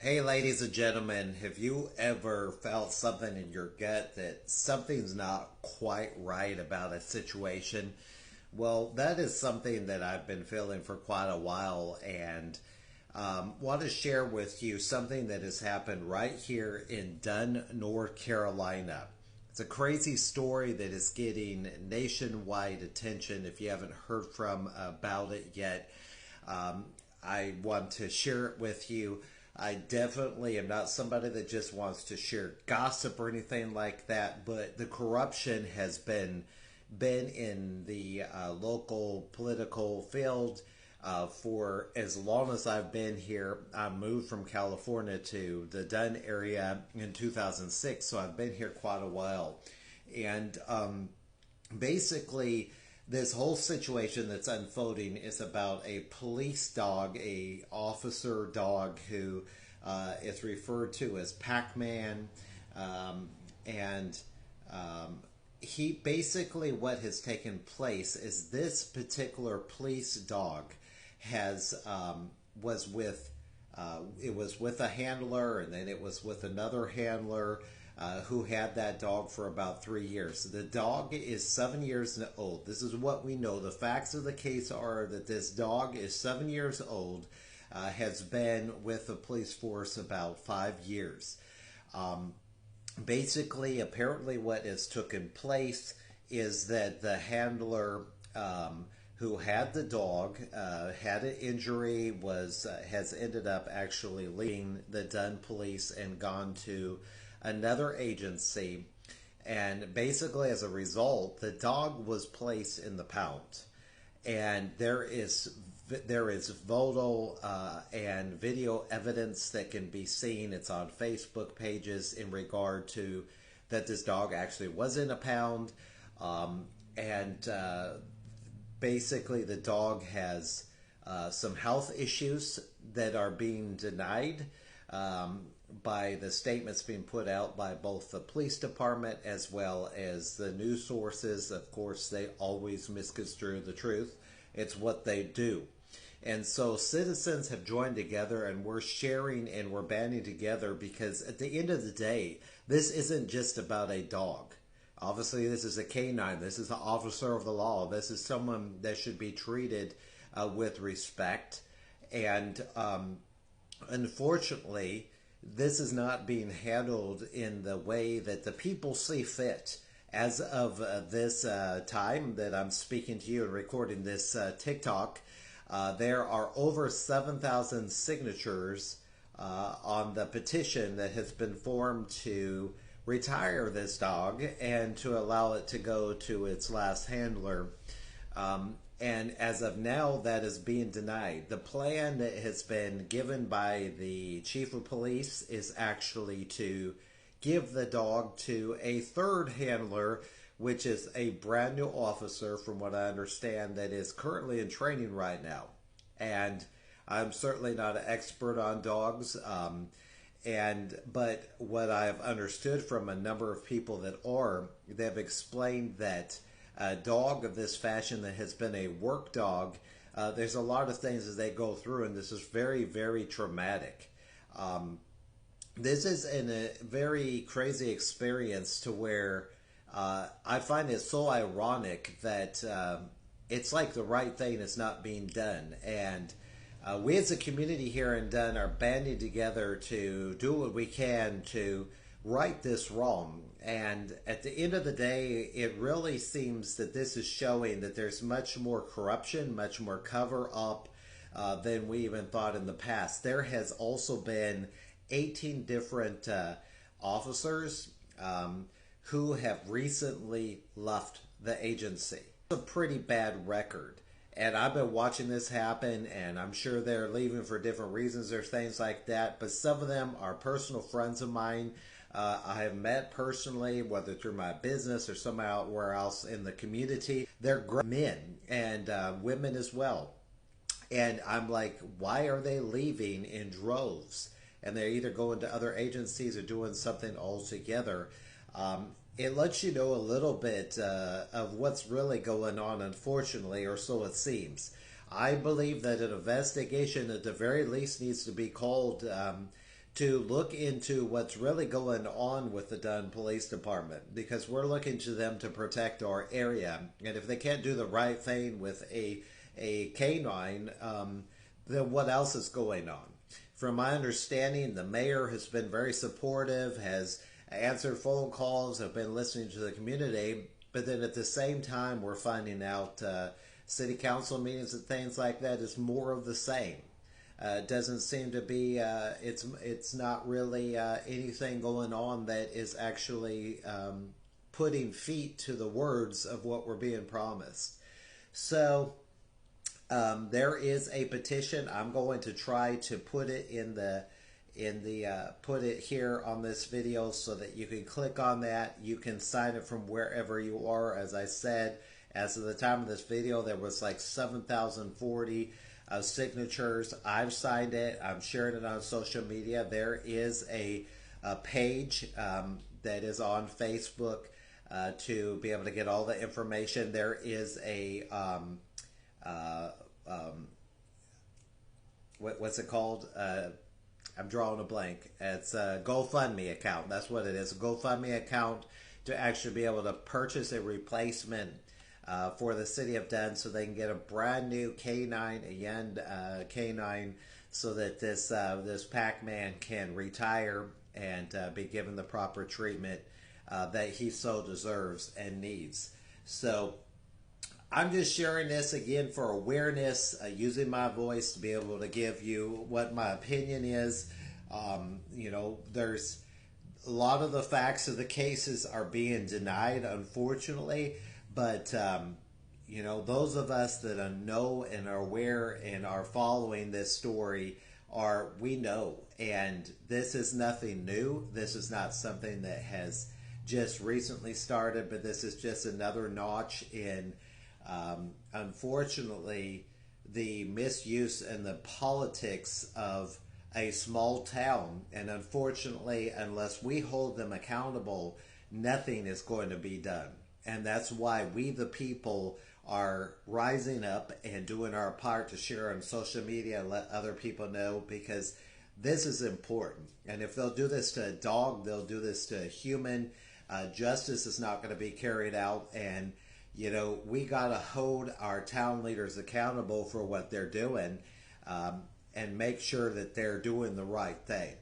Hey, ladies and gentlemen, have you ever felt something in your gut that something's not quite right about a situation? Well, that is something that I've been feeling for quite a while, and want to share with you something that has happened right here in Dunn, North Carolina. It's a crazy story that is getting nationwide attention. If you haven't heard from about it yet, um, I want to share it with you. I definitely am not somebody that just wants to share gossip or anything like that, but the corruption has been in the local political field for as long as I've been here. I moved from California to the Dunn area in 2006, so I've been here quite a while. And basically, this whole situation that's unfolding is about a police dog, a officer dog who is referred to as Pacman, and he basically what has taken place is this particular police dog has was with it was with a handler, and then it was with another handler who had that dog for about 3 years. The dog is 7 years old. This is what we know. The facts of the case are that this dog is 7 years old, has been with the police force about 5 years. Um, Basically, apparently, what has taken place is that the handler who had the dog had an injury, was has ended up actually leaving the Dunn police and gone to another agency, and basically as a result, the dog was placed in the pound, and there is photo and video evidence that can be seen. It's on Facebook pages in regard to that this dog actually was in a pound, and basically the dog has some health issues that are being denied by the statements being put out by both the police department as well as the news sources. Of course, they always misconstrue the truth. It's what they do. And so citizens have joined together, and we're sharing and we're banding together because at the end of the day, this isn't just about a dog. Obviously, this is a K9. This is an officer of the law. This is someone that should be treated with respect. And unfortunately, this is not being handled in the way that the people see fit. As of this time that I'm speaking to you and recording this TikTok, there are over 7,000 signatures on the petition that has been formed to retire this dog and to allow it to go to its last handler. And as of now, that is being denied. The plan that has been given by the chief of police is actually to give the dog to a third handler, which is a brand new officer, from what I understand, that is currently in training right now. And I'm certainly not an expert on dogs, but what I've understood from a number of people that are, they've explained that a dog of this fashion that has been a work dog, there's a lot of things that they go through, and this is very, very traumatic. This is a very crazy experience to where I find it so ironic that it's like the right thing is not being done. And we as a community here in Dunn are banding together to do what we can to right this wrong. And at the end of the day, it really seems that this is showing that there's much more corruption, much more cover up than we even thought in the past. There has also been 18 different officers who have recently left the agency. It's a pretty bad record. And I've been watching this happen, and I'm sure they're leaving for different reasons or things like that. But some of them are personal friends of mine. I have met personally, whether through my business or somewhere else in the community. They're great men and women as well. And I'm like, why are they leaving in droves? And they're either going to other agencies or doing something altogether. It lets you know a little bit of what's really going on, unfortunately, or so it seems. I believe that an investigation at the very least needs to be called to look into what's really going on with the Dunn Police Department, because we're looking to them to protect our area. And if they can't do the right thing with a K9, then what else is going on? From my understanding, the mayor has been very supportive, has answered phone calls, have been listening to the community, but then at the same time, we're finding out city council meetings and things like that is more of the same. Doesn't seem to be, it's not really anything going on that is actually putting feet to the words of what we're being promised. So there is a petition. I'm going to try to put it put it here on this video so that you can click on that. You can sign it from wherever you are. As I said, as of the time of this video, there was like 7,040 signatures. I've signed it. I'm sharing it on social media. There is a page that is on Facebook to be able to get all the information. There is a what's it called? I'm drawing a blank. It's a GoFundMe account. That's what it is. A GoFundMe account to actually be able to purchase a replacement for the city of Dunn, so they can get a brand new K9, again, K9, so that this Pacman can retire and be given the proper treatment that he so deserves and needs. So I'm just sharing this again for awareness, using my voice to be able to give you what my opinion is. You know, there's a lot of the facts of the cases are being denied, unfortunately. But, you know, those of us that know and are aware and are following this story we know. And this is nothing new. This is not something that has just recently started, but this is just another notch in, unfortunately, the misuse and the politics of a small town. And unfortunately, unless we hold them accountable, nothing is going to be done. And that's why we, the people, are rising up and doing our part to share on social media and let other people know, because this is important. And if they'll do this to a dog, they'll do this to a human. Justice is not going to be carried out. And, you know, we got to hold our town leaders accountable for what they're doing, and make sure that they're doing the right thing.